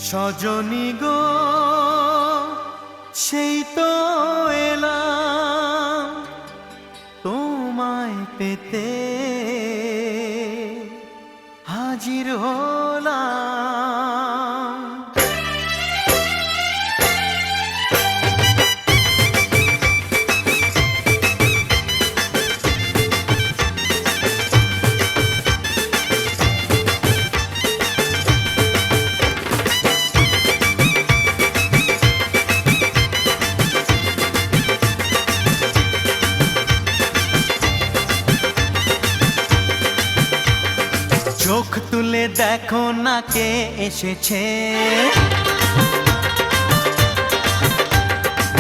সজনী গো সেই তো এলাম তোমায় পেতে হাজির হলাম। চোখ তুলে দেখো না কে এসেছে,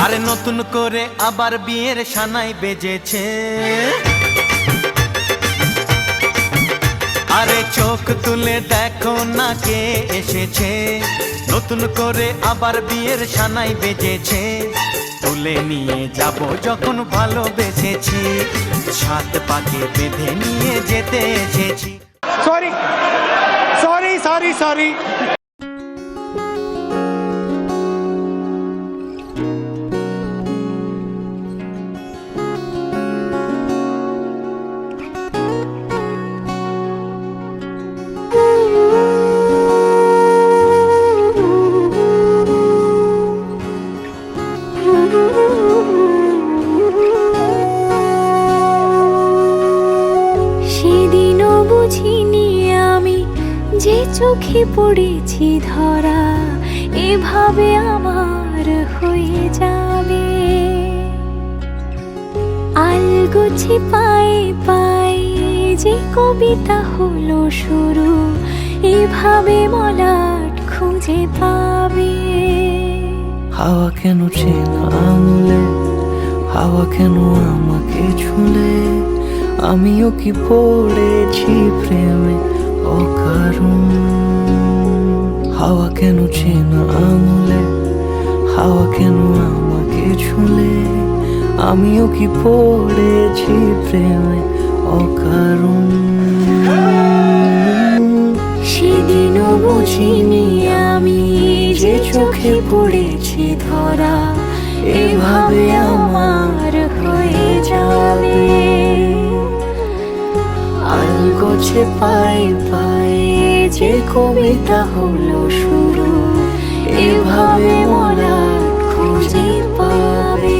আরে নতুন করে আবার বিয়ের সানাই বেজেছে। আরে চোখ তুলে দেখো না কে এসেছে, নতুন করে আবার বিয়ের সানাই বেজেছে। তুলে নিয়ে যাব যখন ভালোবেসেছি, সাত পাকে বেঁধে নিয়ে যেতে এসেছি। Sorry, sorry, sorry, sorry. সেদিনও বুঝিনি আমি যে চোখে পড়েছি ধরা, এভাবে আমার হয়ে যাবে। আলগোছে পায়ে পায়ে যে কবিতা হলো শুরু, এভাবে মলাট খুঁজে পাবে। হাওয়া কেন চেনা আঙুলে, হাওয়া কেন আমাকে ছুলে, আমিও কি পড়েছি প্রেমে অকারণ। হাওয়া কেন চেনা আঙুলে, হাওয়া কেন আমাকে ছুলে, আমিও কি পড়েছি প্রেমে অকারণ। সেদিনও বুঝিনি আমি যে চোখে পড়েছি ধরা, এভাবে আমার হয়ে যাবে। আলগোছে পায়ে পায়ে যে কবিতা হলো শুরু, এভাবে মোরা খুঁজে পাবে।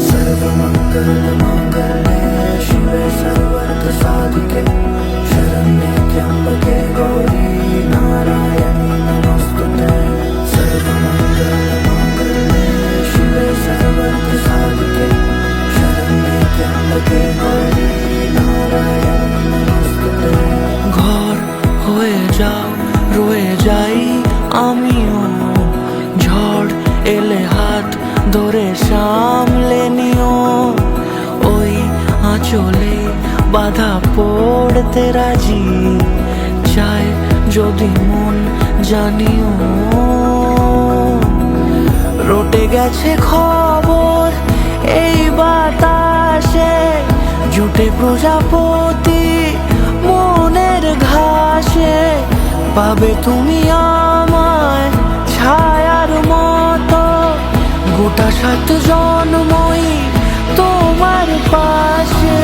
सर्वमङ्गलमाङ्गल्ये शिवे सर्वार्थसाधिके शरण्ये त्र्यम्बके गौरी नारायणी नमोस्तुते। सर्वमङ्गलमाङ्गल्ये शिवे सर्वार्थसाधिके शरण्ये त्र्यम्बके गौरी नारायणी नमोस्तुते। ঘর হয়ে যাও রয়ে যাই আমিও, ঝড় এলে হাত ধরে সামলে নিও। ওই আঁচলে বাধা পড়তে রাজি, চায় যদি মন জানিও। রটে গেছে খবর এই বাতাসে, জুটে প্রজাপতি মনের ঘাসে। পাবে তুমি আমায় ছায়ার মতো, গোটা 7 জন্মই তোমার পাশে।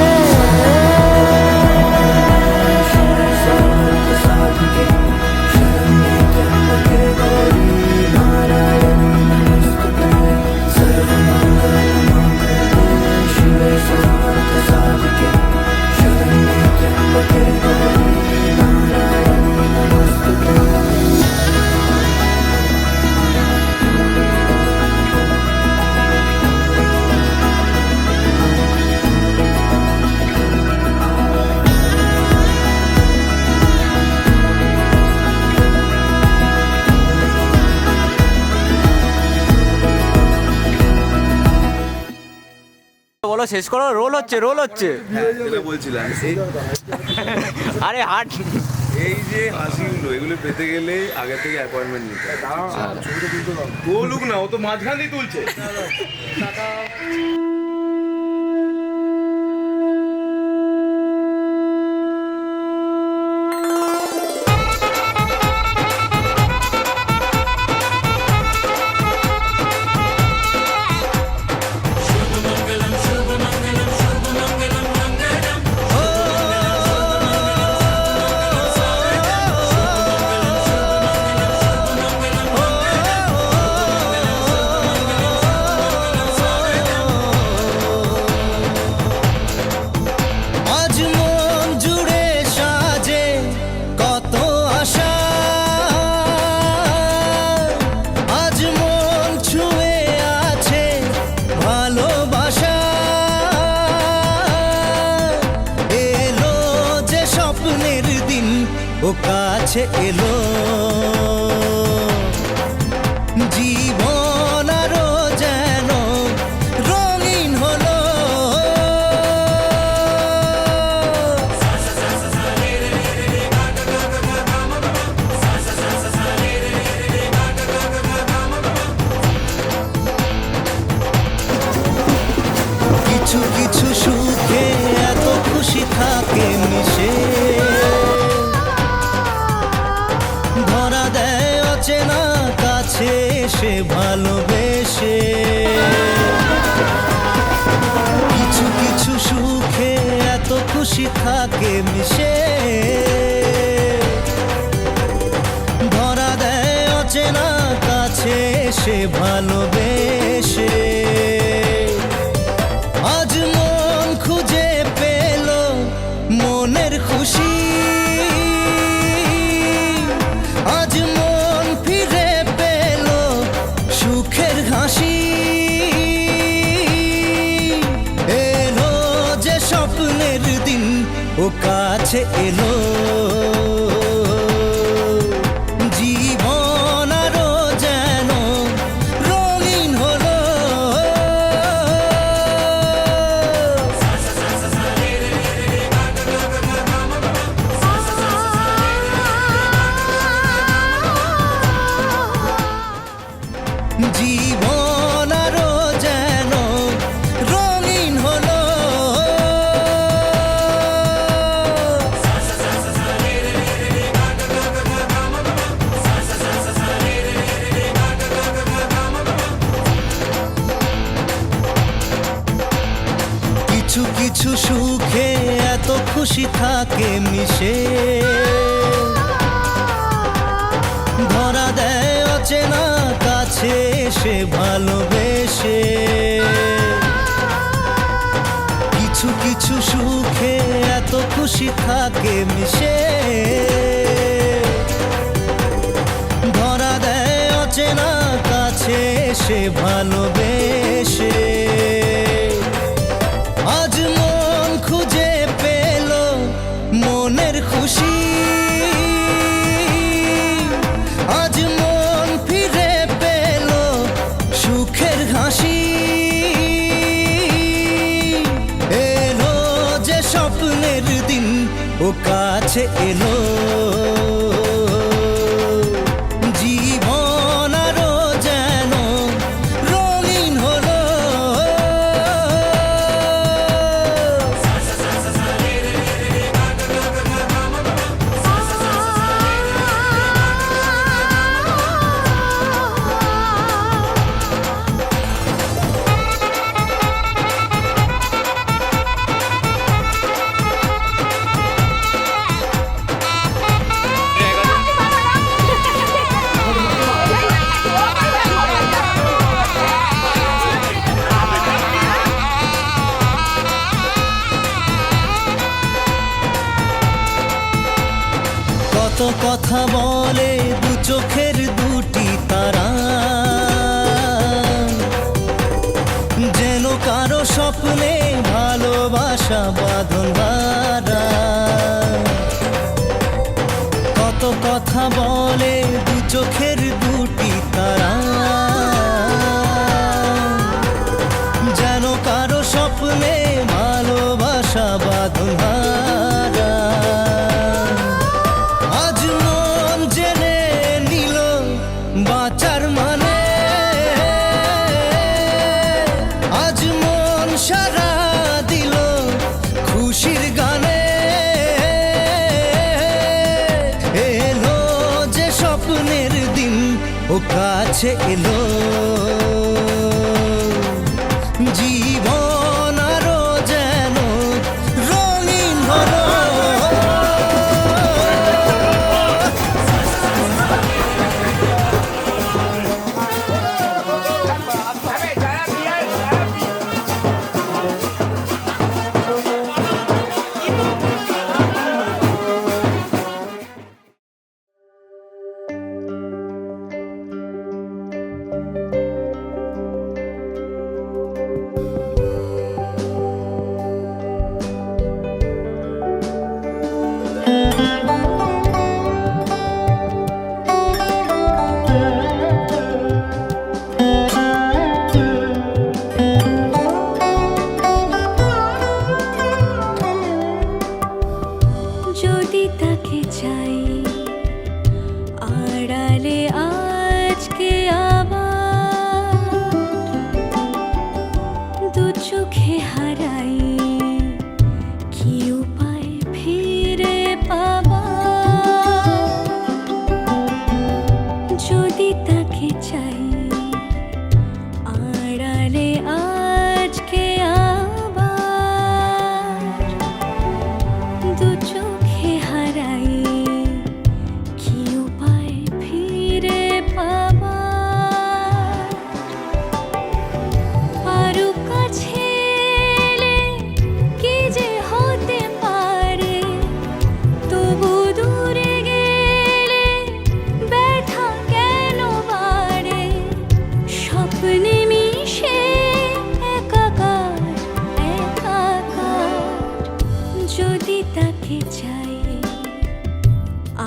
বলো শেষ করো, রোল হচ্ছে রোল হচ্ছে। বলছিলাম আরে হাট এই যে হাসিগুলো এগুলো পেতে গেলে আগে থেকে অ্যাপয়েন্টমেন্ট নিতে হবে। বলুক না, ও তো মাঝখান দিয়ে তুলছে। আজ মন জুড়ে সাজে কত আশা, আজ মন ছুঁয়ে আছে ভালোবাসা। এলো যে স্বপ্নের দিন ও কাছে এলো, জীবন আরো যেন রঙিন হলো। কিছু কিছু সুখে এত খুশি থাকে মিশে, ধরা দেয় অচেনা কাছে এসে ভালোবেসে। কিছু কিছু সুখে এত খুশি থাকে মিশে, ধরা দেয় অচেনা কাছে এসে ভালোবেসে। আজ মন খুঁজে পেল মনের খুশি, আজ মন ফিরে পেল সুখের হাসি। এলো যে স্বপ্নের দিন ও কাছে এলো, জীবন আরো যেন রঙিন হলো। জীবন আরো যেন রঙিন হলো। কিছু কিছু সুখে এত খুশি থাকে মিশে, ধরা দেয় অচেনা কাছে এসে ভালোবেসে। কিছু কিছু সুখে এত খুশি থাকে মিশে, ধরা দেয় অচেনা কাছে এসে ভালোবেসে। আজ মন খুঁজে পেল মনের খুশি, আজ মন ফিরে পেল সুখের হাসি। এলো যে স্বপ্নের দিন ও কাছে এলো, জীবন আরো যেন রঙিন হলো। কত কথা বলে দু চোখের দুটি তারা, যেন কারো স্বপ্নে ভালোবাসা বাঁধন হারা। কত কথা বলে দু চোখের দুটি তারা, যেন কারো স্বপ্নে ভালোবাসা বাঁধন হারা। কাছে এলো জীবন আরো যেন রঙিন হলো। যদি তাকে চাই আড়ালে আজকে আবার দু চোখে হারাই কি উপায় ফিরে পাবার যদি তাকে চাই আড়ালে আজকে আবার দু চোখে হারাই কি উপায় ফিরে পাবার আরো কাছে এলে কি যে হতে পারে তবু দূরে গেলে ব্যথা কেন বাড়ে স্বপ্নে মিশে একাকার একাকার যদি তাকে চাই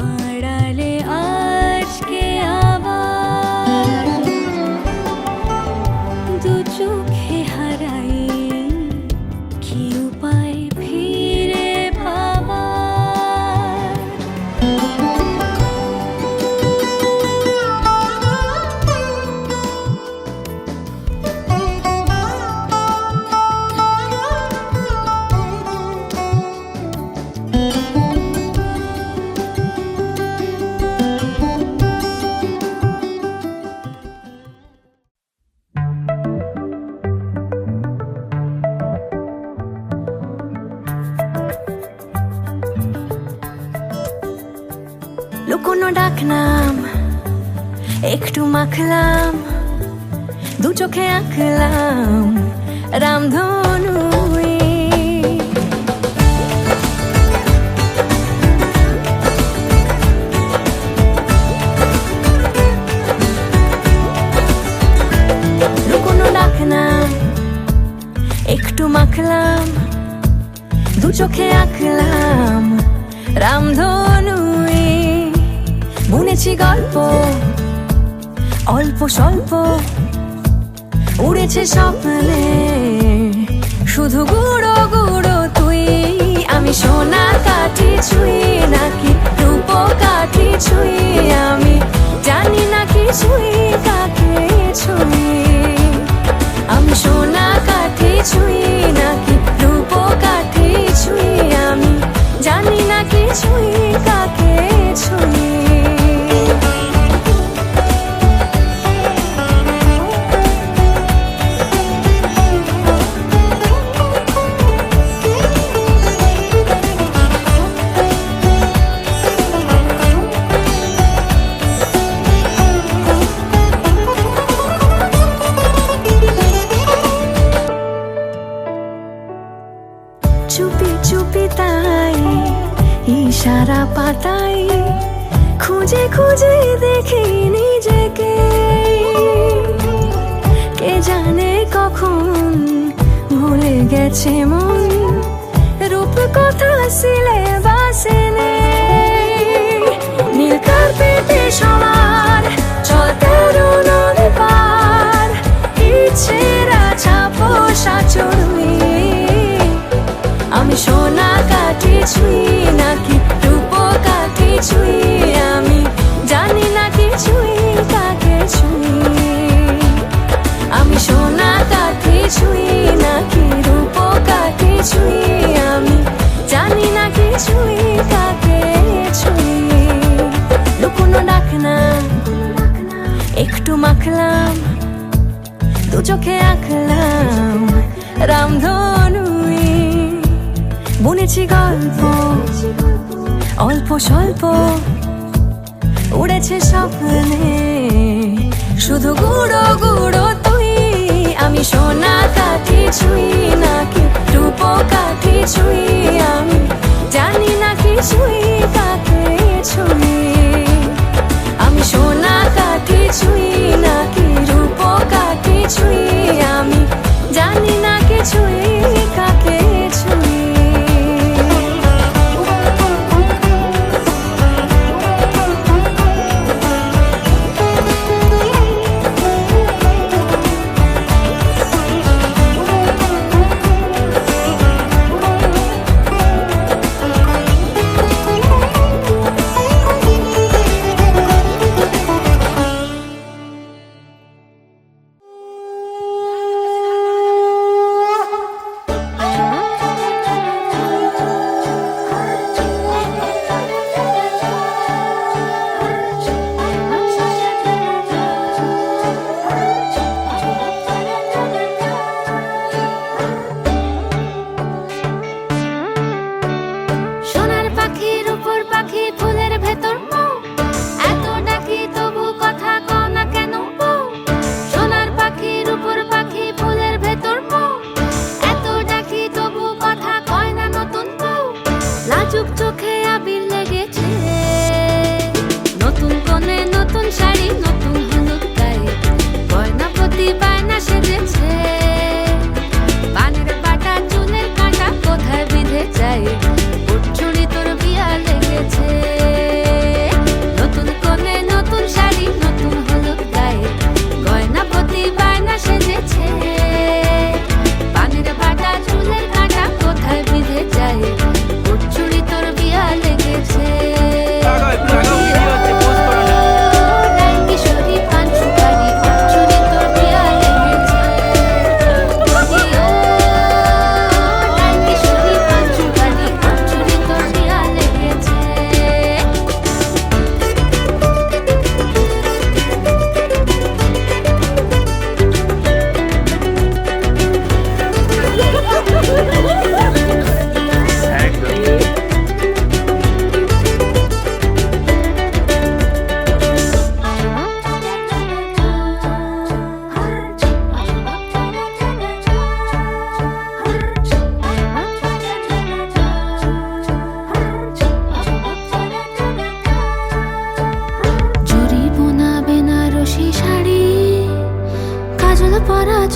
আড়ালে আজকে আবার দু চোখে হারাই কি উপায় ফিরে পাবার লুকোনো ডাকনাম একটু মাখলাম দু চোখে আঁকলাম রামধনু লুকোনো ডাকনাম একটু মাখলাম দু চোখে আঁকলাম রামধনু বুনেছি গল্প অল্প স্বল্প উড়েছে স্বপ্নে শুধু গুঁড়ো গুঁড়ো তুই আমি সোনা কাঠি ছুঁই নাকি রূপ কাঠি ছুঁই আমি জানি না কি ছুঁই কাকে ছুঁই আমি সোনা কাঠি ছুঁই নাকি রূপ কাঠি ছুঁই আমি জানি না কি ছুঁই কাকে ছুঁই চুপি চুপি তাই ইশারা পাতাই খুঁজে খুঁজে দেখি নিজেকে কে জানে কখন ভুলে গেছে মন রূপ কথা সিলেবাসে নেই নীল কার্পেটে সবার চলতে নদী পার ইচ্ছেরা ছাপো সাচড়ুই আমি সোনা কাঠি ছুঁই নাকি রূপ কাঠি ছুঁই আমি জানি না কি ছুঁই কাকে ছুঁই আমি সোনা কাঠি ছুঁই নাকি রূপ কাঠি ছুঁই আমি জানি না কি ছুঁই কাকে ছুঁই লুকোনো ডাকনা একটু মাখ আঁকলাম, দু চোখে আঁকলাম রামধনুই, বুনেছি গল্প অল্প স্বল্প, উড়েছে স্বপ্নে শুধু গুঁড়ো গুঁড়ো তুই। আমি সোনা কাঠি ছুঁই নাকি রূপ কাঠি ছুঁই, আমি জানি না কি ছুঁই কাকে ছুঁই। আমি সোনা কাঠি ছুঁই নাকি রূপ কাঠি ছুঁই, আমি জানি না কি ছুঁই কাকে ছুঁই।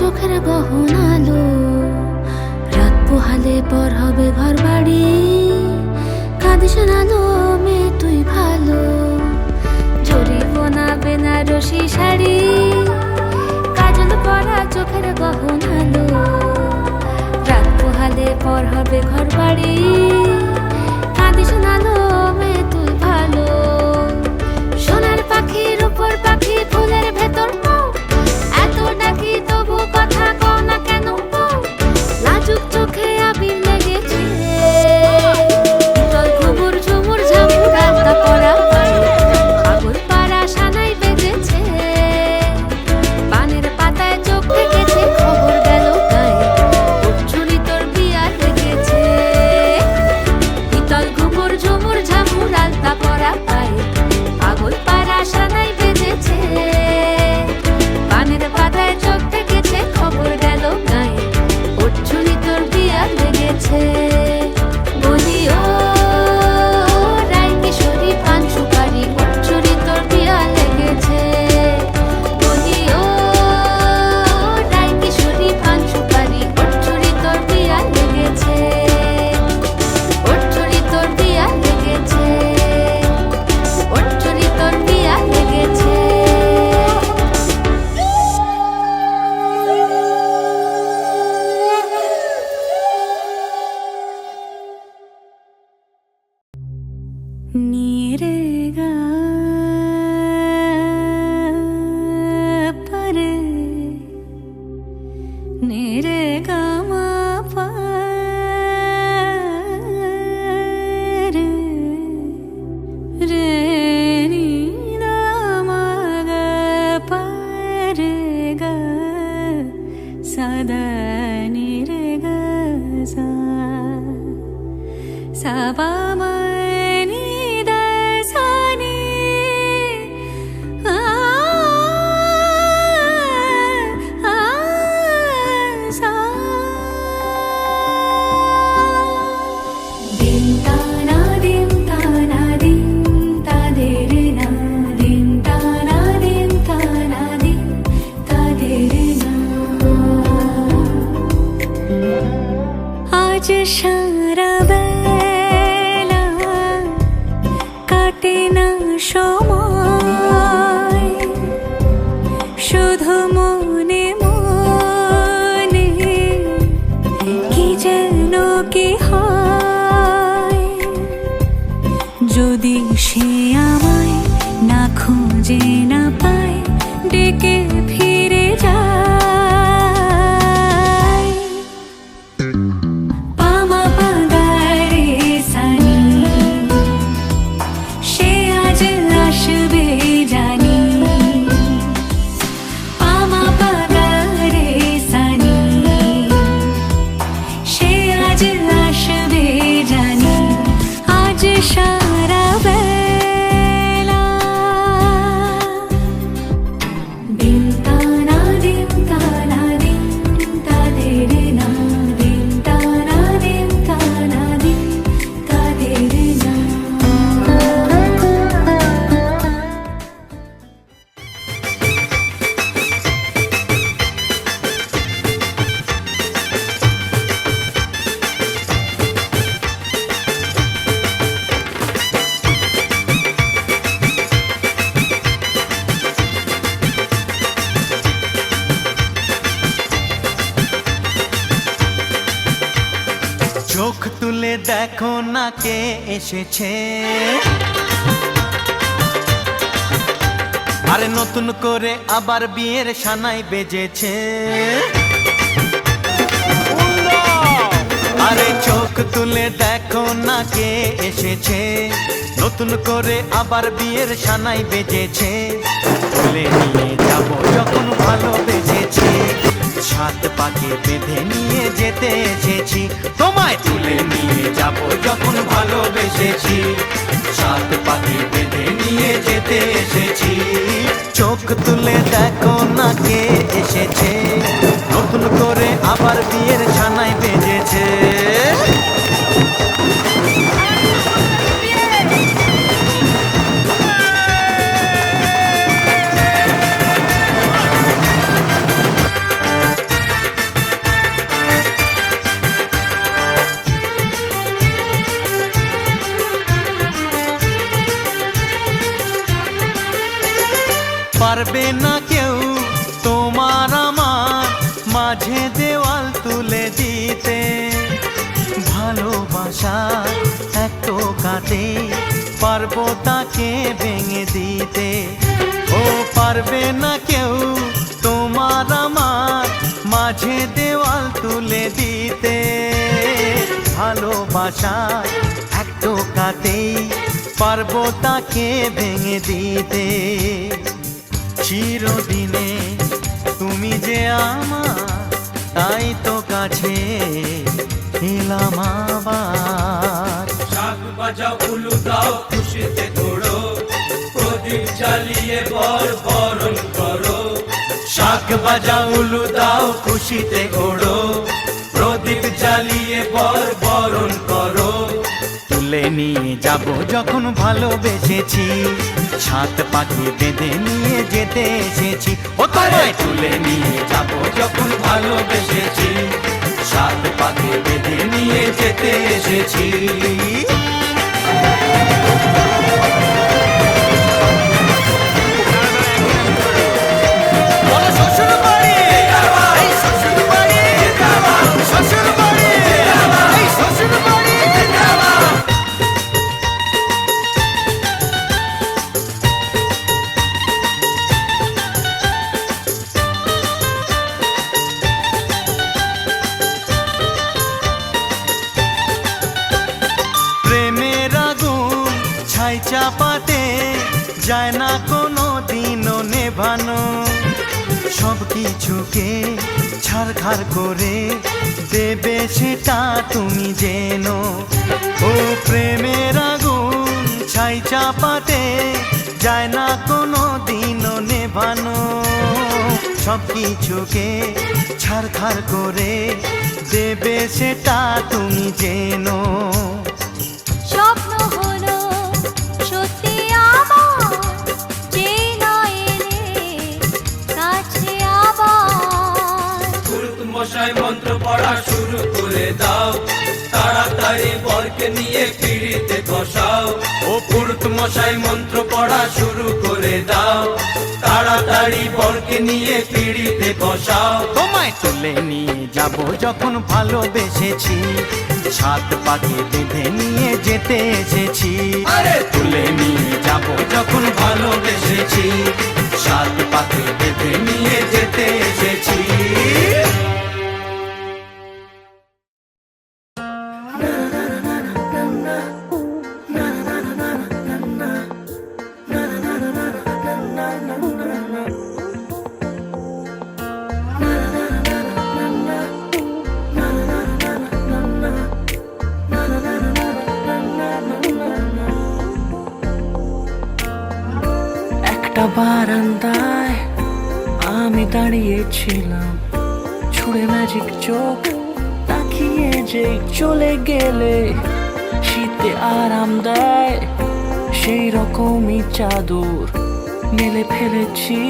চোখের গহনালো, রাত পোহালে পর হবে ঘর বাড়ি, কাঁদিস নালো মেয়ে তুই ভালো। জরিগোনা বেনারসি শাড়ি, কাজল পরা চোখের গহনালো, রাত পোহালে পর হবে ঘর বাড়ি, কাঁদিস নালো মেয়ে তুই ভালো। সোনার পাখির উপর পাখি ফুলের ভেতর এত ডাকি তবু কথা কও না কেন, লাজুক চোখে আবির লেগেছে, ঘুমুর ঝুমুর ঝামুর রাস্তা পড়া আগুর পাড়া সানাই বেজেছে, পানের পাতায় চোখ থেকেছে খবর গেল গায়ে, ছুরি তোর বিয়া লেগেছে, শীতল ঘুমুর ঝুমুর ঝামুর রাস্তা পড়া পায়ে আগুর পাড়া সানাই বেজেছে, পানের পাতায় চোখ থেকেছে খবর গেল গায়ে, ওর ছুরি তোর বিয়া লেগেছে। বলি ও রায় কিশোরী পান সুপারি, ওর ছুরি তোর বিয়া লেগেছে। বলি ও রায় কিশোরী পান সুপারি, ওর ছুরি তোর বিয়া লেগেছে, ওর ছুরি তোর বিয়া লেগেছে, ওর ছুরি তোর বিয়া লেগেছে। नीरे गा परे नीरे गा मा पा रे रे नी दा मा गा पा रे সাদা নি রে গা সা সা পা মা নি দা সা নি আ আ সা দিন তা না দিন তা না দিন তা দে রে না দিন তা না দিন তা না দিন তা দে রে না আজ সারা বেলা কাটে না সময় শুধু মনে মনে কি যেন কি হয় যদি সে আমায় না খুঁজে না পায় ডেকে ফিরে যায় পামা পাগারে সানি সে আজ আসবে জানি পামা পাগারে সানি সে আজ আসবে জানি আজ সারা বেলা দিন তা না দিন তা না দিন তা দে রে না দিন তা না দিন তা না দিন তা দে রে না চোখ তুলে দেখো না কে এসেছে, আরে নতুন করে আবার বিয়ের সানাই বেজেছে। আরে চোখ তুলে দেখো না কে এসেছে, নতুন করে আবার বিয়ের সানাই বেজেছে। তুলে নিয়ে যাব যখন ভালোবেসেছি, সাত পাকে বেঁধে নিয়ে যেতে এসেছি। তোমায় তুলে নিয়ে যাব যখন ভালোবেসেছি, সাত পাকে বেঁধে নিয়ে যেতে এসেছি। চোখ তুলে দেখো না কে এসেছে, নতুন করে আবার বিয়ের সানাই বেজেছে। পারবে না কেউ তোমার আমার মাঝে দেওয়াল তুলে দিতে, ভালোবাসা এক টোকাতে পারবো তাকে ভেঙে দিতে। ও পারবে না কেউ তোমার আমার মাঝে দেওয়াল তুলে দিতে, ভালোবাসা এক টোকাতেই পারবো তাকে ভেঙে দিতে। চিরদিনে তুমি যে আমার, তাই তো কাছে এলাম আবার। শাক বাজাও উলু দাও খুশিতে ঘোড়ো, প্রদীপ জ্বালিয়ে বর বরণ করো। শাক বাজাও উলু দাও খুশিতে ওড়ো, প্রদীপ জ্বালিয়ে বর বরণ করো। তুলে নিয়ে যাব যখন ভালোবেসেছি, সাত পাখি বেঁধে নিয়ে যেতে এসেছি। ও তোমায় তুলে নিয়ে যাব যখন ভালোবেসেছি, সাত পাখি বেঁধে নিয়ে যেতে এসেছি। ছাই চাপাতে যায় না কোনো দিনও নেভানো, সব কিছুকে ছাড়খাড় করে দেবে সেটা তুমি যেন। ও প্রেমের আগুন ছাই চাপাতে যায় না কোনো দিনও নেভানো। সব কিছুকে ছাড়খাড় করে দেবে সেটা তুমি যেন। স্বপ্ন হলো সত্যি আমার, যে নয় এলে কাছে আবার। পুরুত মশাই মন্ত্র পড়া শুরু করে দাও, তাড়াতাড়ি বরকে নিয়ে পিড়িতে বসাও। ও পুরুত মশাই মন্ত্র পড়া শুরু করে দাও, তাড়াতাড়ি বরকে নিয়ে পিড়িতে বসাও। তোমায় তুলে নিয়ে যাব যখন ভালোবেসেছি, সাত পাকে বেঁধে নিয়ে যেতে এসেছি। আরে তুলে নিয়ে যাব যখন ভালোবেসেছি, সাত পাকে বেঁধে নিয়ে যেতে এসেছি। একটা বারান্দায় আমি দাঁড়িয়েছিলাম, ছুঁড়ে ম্যাজিক চোখ তাকিয়ে যে চলে গেলে। শীতে আরাম দেয় সেই রকমই চাদর মেলে ফেলেছি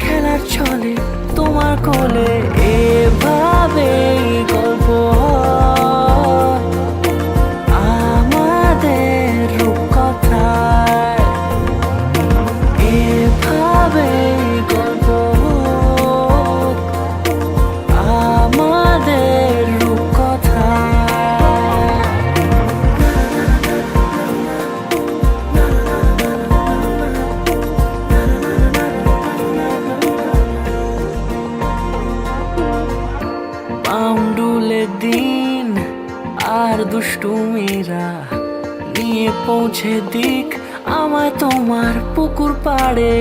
খেলার ছলে তোমার কোলে। এভাবেই গল্প হয় আমাদের রূপকথায়, এভাবেই গল্প হোক আমাদের রূপকথায়। পাউন্ডুলে দিন আর দুষ্টুমিরা নিয়ে পৌঁছে দিক আমায় তোমার পুকুর পাড়ে।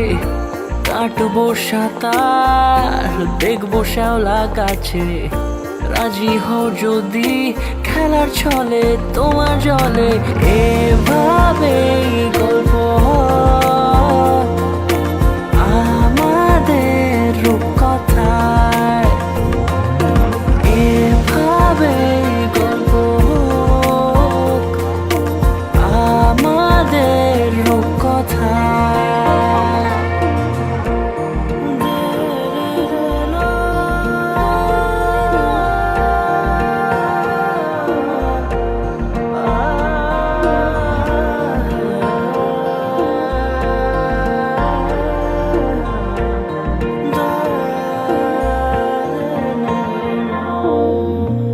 কাটবো সাঁতার দেখবো শ্যাওলা গাছে, রাজি হও যদি খেলার ছলে তোমার জলে। এভাবেই গল্প হয় আমাদের রূপকথায়, এভাবেই গল্প হোক আমাদের রূপকথায়।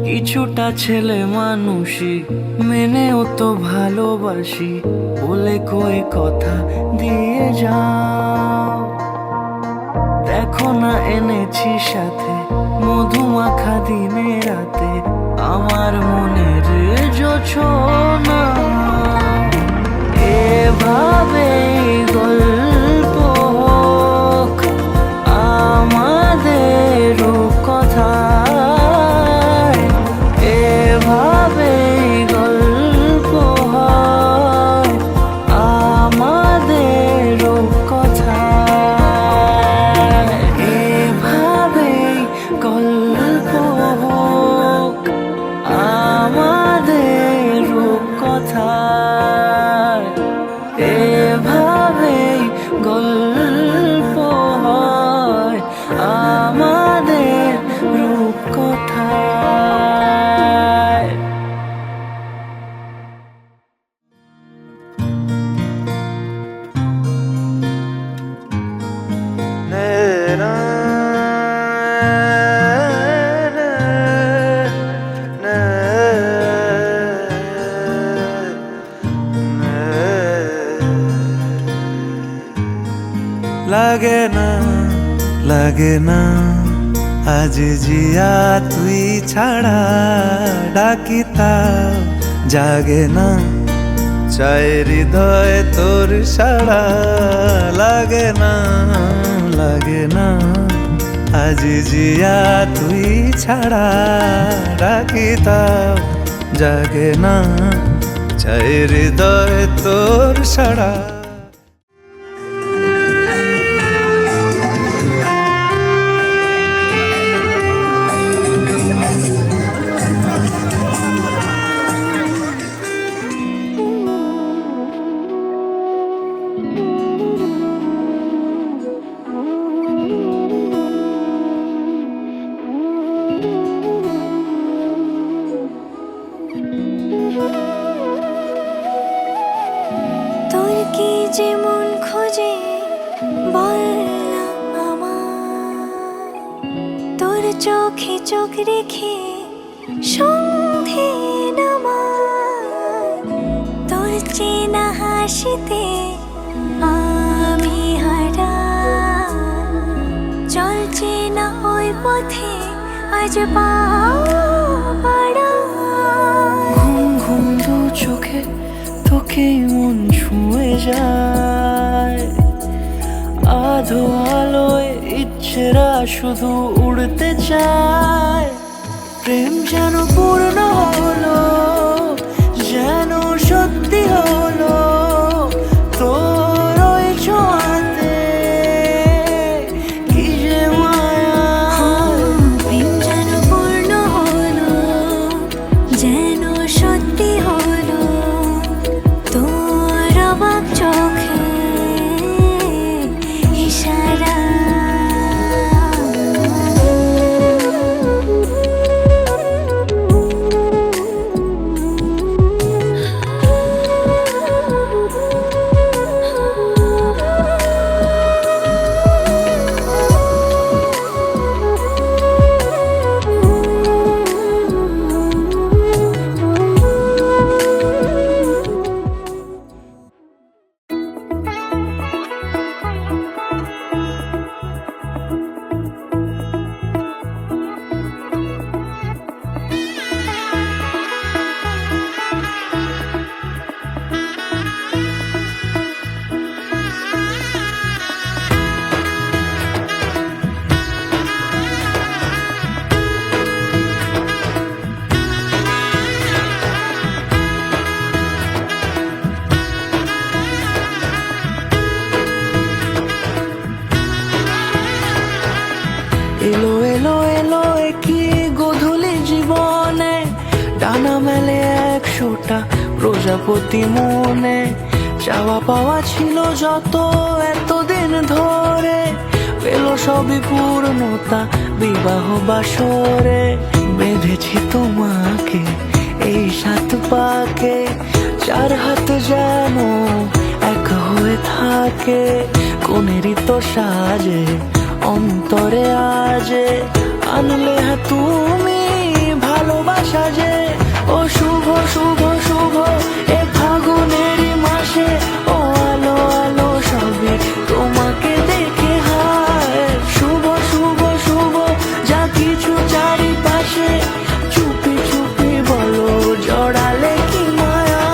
কিছুটা ছেলে মানুষই মেনেও তো ভালোবাসি, বলে কয়ে কথা দিয়ে যাও। দেখো না এনেছি সাথে মধুমাখা দিনে রাতে আমার মনের জোছনা। এভাবেই গল্প হোক আমাদের রূপকথায়, এভাবেই গল্প হয় আমাদের রূপকথায়, এভাবেই গল্প হোক আমাদের রূপকথায়, এভাবেই গল্প হয় আমাদের রূপকথায়। লাগে না লাগে না আজ জিয়া তুই ছাড়া, ডাকি তাও জাগে না চাই হৃদয় তোর সাড়া। লাগে না আজ জিয়া তুই ছাড়া রাখিতাম জাগে না চাই হৃদয় তোর সারা। তোর কি যে মন খোঁজে বল না আমার, তোর চোখে চোখ রেখে সন্ধে নামার, তোর চেনা হাসিতে আমি হারা, চলছে না ওই পথে আজ পাড়া। ঘুম ঘুম দু চোখে তোকে মন ছুঁয়ে যায়, আধো আলোয় ইচ্ছেরা শুধু উড়তে চায়। প্রেম যেন পূর্ণ হলো, যেন সত্যি হলো তোর ওই ছোঁয়াতে, কি যে মায়া। প্রেম যেন পূর্ণ হলো, যেন সত্যি হলো তোর অবাক চোখে ইশারা। এলো এলো এলো কি গধূলি জীবনে, ডানা মেলে 100টা প্রজাপতি মনে। চাওয়া পাওয়া ছিল যত এতদিন ধরে, পেল সবই পূর্ণতা বিবাহ বাসরে। বেঁধেছি তোমাকে এই 7 পাকে, 4 হাত যেন এক হয়ে থাকে। কোনেরই তো সাজে অন্তরে আজে, আনলে তুমি ভালোবাসা যে। ও শুভ শুভ শুভ এ ফাগুনেরই মাসে, ও আলো আলো সবে তোমাকে দেখে হায়। শুভ শুভ শুভ যা কিছু চারিপাশে, চুপি চুপি বলো জড়ালে কি মায়া।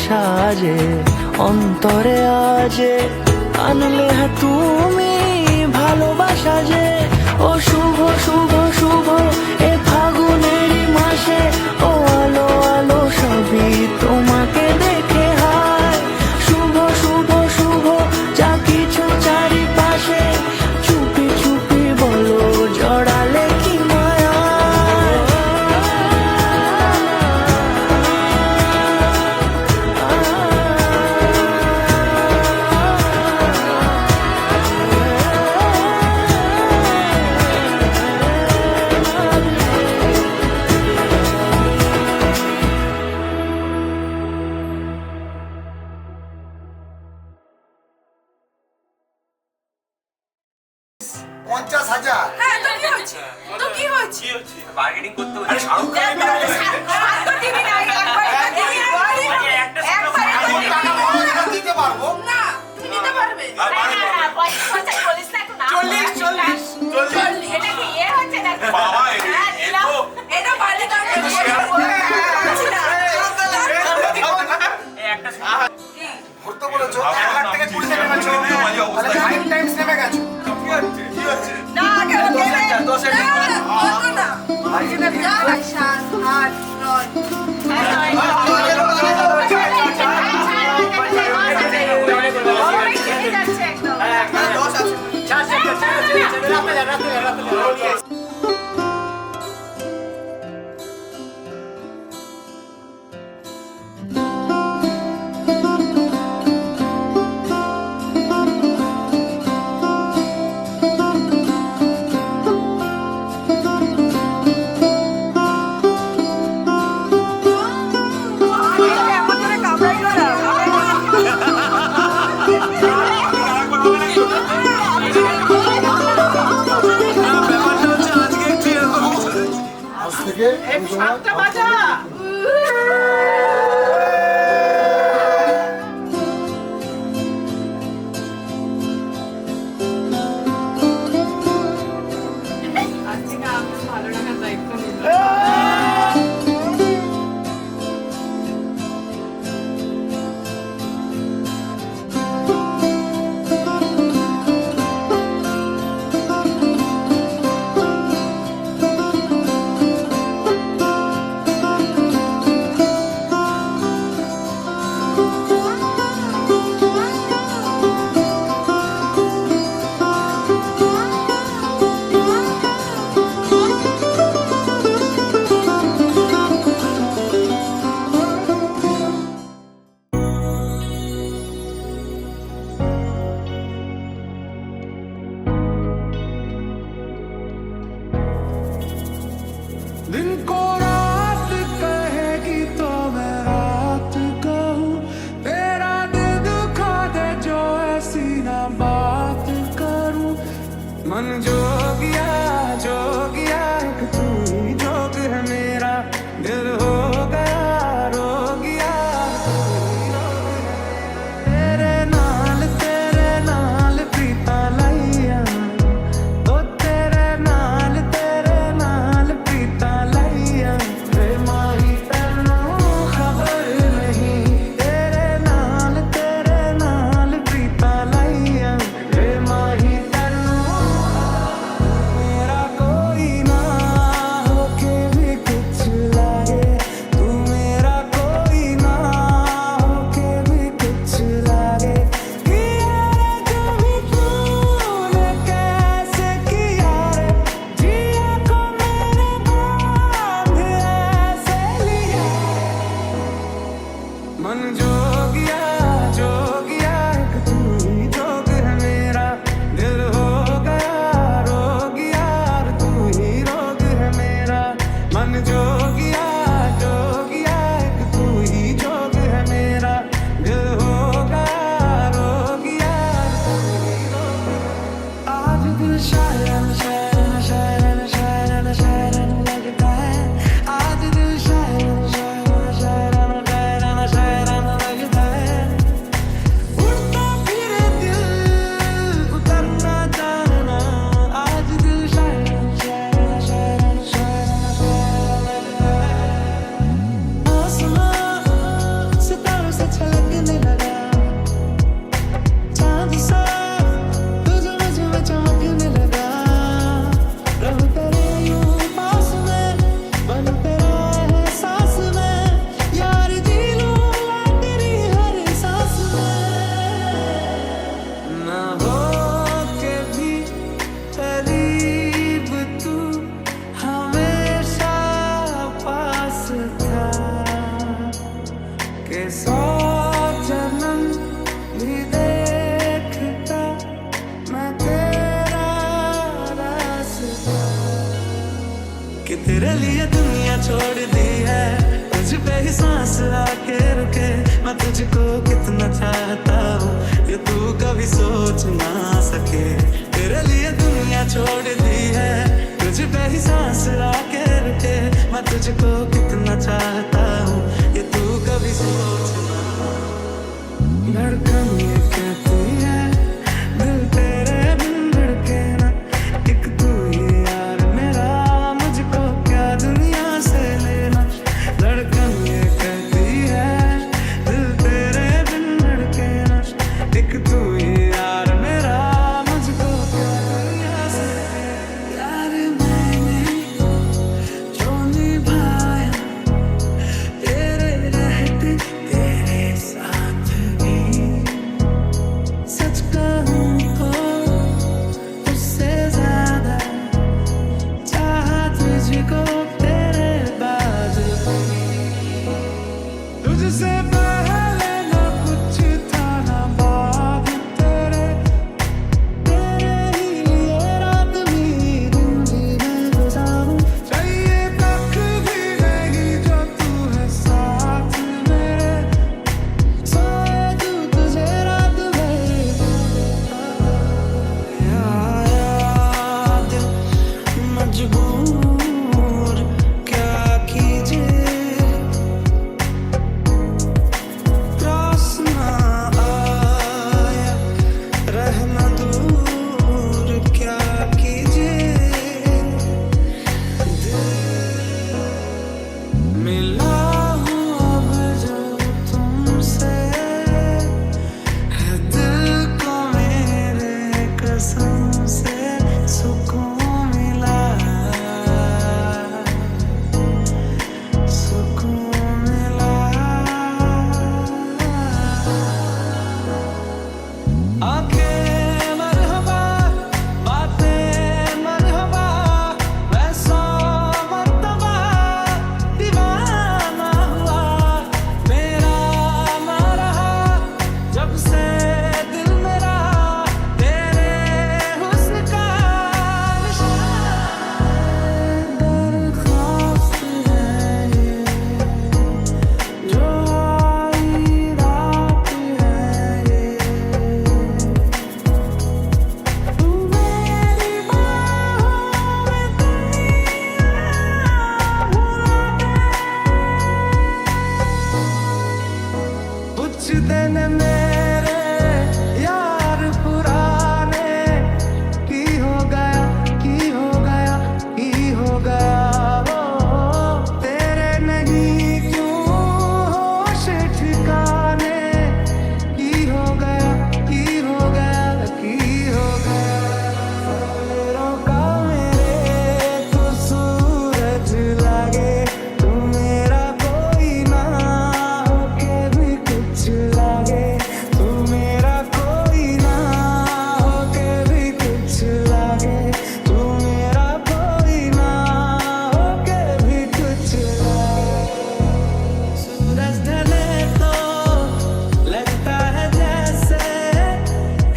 সাজে অন্তরে আজে আনলে হ্যাঁ তুমি ভালোবাসা যে ও শুভ শুভ শুভ এ ফাগুনেরই মাসে ও আলো আলো সবই তোমাকে দেখে হায় শুভ শুভ শুভ যা কিছু চারিপাশে চুপি চুপি বলো জড়ালে কি মায়া হ্যাঁ, তো কি হয়েছে? তো কি হয়েছে? বার্গেনিং করতে হচ্ছে আর তো দিবি না, একবার তো দিবি না। একবার তো দিতে পারবো। না, তুমি দিতে পারবে। এটা বাড়ি দাও। না, কেন দেবে? না, বলতো না। যা, 7, 8, 9। এমন করে কামড়াই করা। दिन को रात कहेगी तो मैं रात कहूँ तेरा दिल दुखा दे जो ऐसी ना बात करूँ मन जोगिया जोगिया एक तू ही जोग है मेरा दिल हो गया रोगिया तेरे नाल प्रीता लैया ओ तेरे नाल प्रीता लैया वे माही तैनू खबर नहीं तेरे नाल प्रीता लैया वे माही तैनू तेरे लिए दुनिया छोड़ दी है, तुझ पे ही सांस आके रुके। मैं तुझको कितना चाहता हूँ ये तू कभी सोच ना सके। तेरे लिए दुनिया छोड़ दी है, तुझ पे ही सांस आके रुके। मैं तुझको कितना चाहता हूँ ये तू कभी सोच ना। धड़कन ये कहती है दिल तेरे बिन धड़के ना। एक तू ही यार मेरा, मुझको क्या दुनिया से लेना। धड़कन ये कहती है दिल तेरे बिन धड़के ना। एक तू ही यार मेरा, मुझको क्या दुनिया से लेना। यार मैंने जो निभाया तेरे रहते तेरे साथ भी, सच कहूँ तो उससे ज्यादा चाहा तुझको तेरे बाद भी। तुझसे पहले न कुछ था न बाद तेरे, तेरे ही लिए रात भी दिन भी मैं गुजारूं। चाहिए तक भी नहीं जो तू है साथ मेरे, सोए तू तुझे रात भर। याद मजबूर क्या कीजिए, पास ना आया रहना दूर क्या कीजिए। मिला हूँ अब जो तुमसे, है दिल को मेरे कसम से सुकून मिला, सुकून मिला। आंखें मरहबा, बातें मरहबा, मैं 100 मर्तबा दीवाना हुआ। मेरा ना रहा जब से दिल मेरा तेरे हुस्न का निशान। दरख्वास्त है ये जो आई रात है ये, तू मेरी बाहों में दुनिया भुला दे। कुछ दिन मेरे यार पुराने की हो गया, की हो गया, की हो गया। ओ तेरे नहीं क्यों होश ठिकाने, की हो गया, की हो गया, की हो गया। सवेरों का मेरे तो सूरज लागे, तू मेरा कोई ना होके भी कुछ लागे। तू मेरा कोई ना होके भी कुछ लागे। तू मेरा कोई ना होके भी कुछ लागे। सूरज ढले तो लगता है जैसे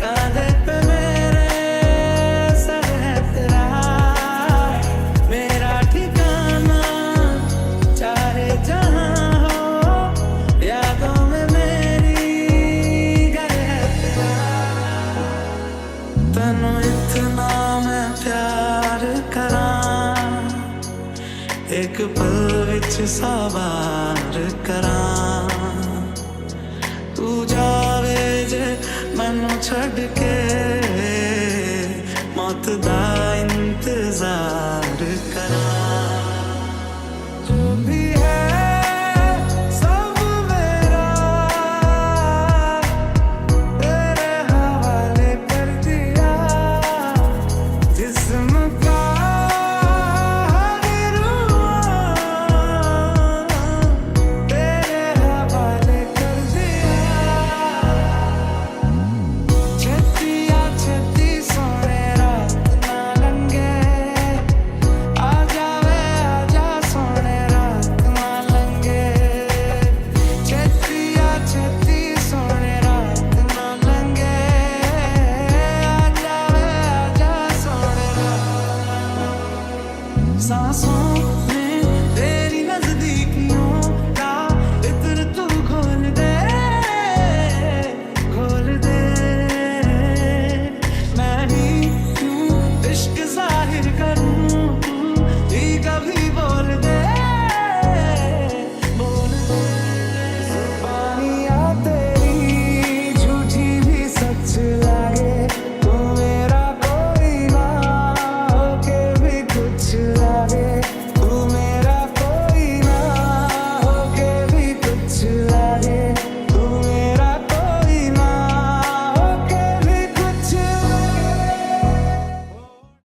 कांधे पे मेरे सर है तेरा। मेरा ठिकाना चाहे जहाँ हो, यादों में मेरी घर है तेरा। तैनू इतना मैं प्यार करां, एक पल विच सवार करां। तू जावे जे मैनू छड़ के, मौत दा इंतजार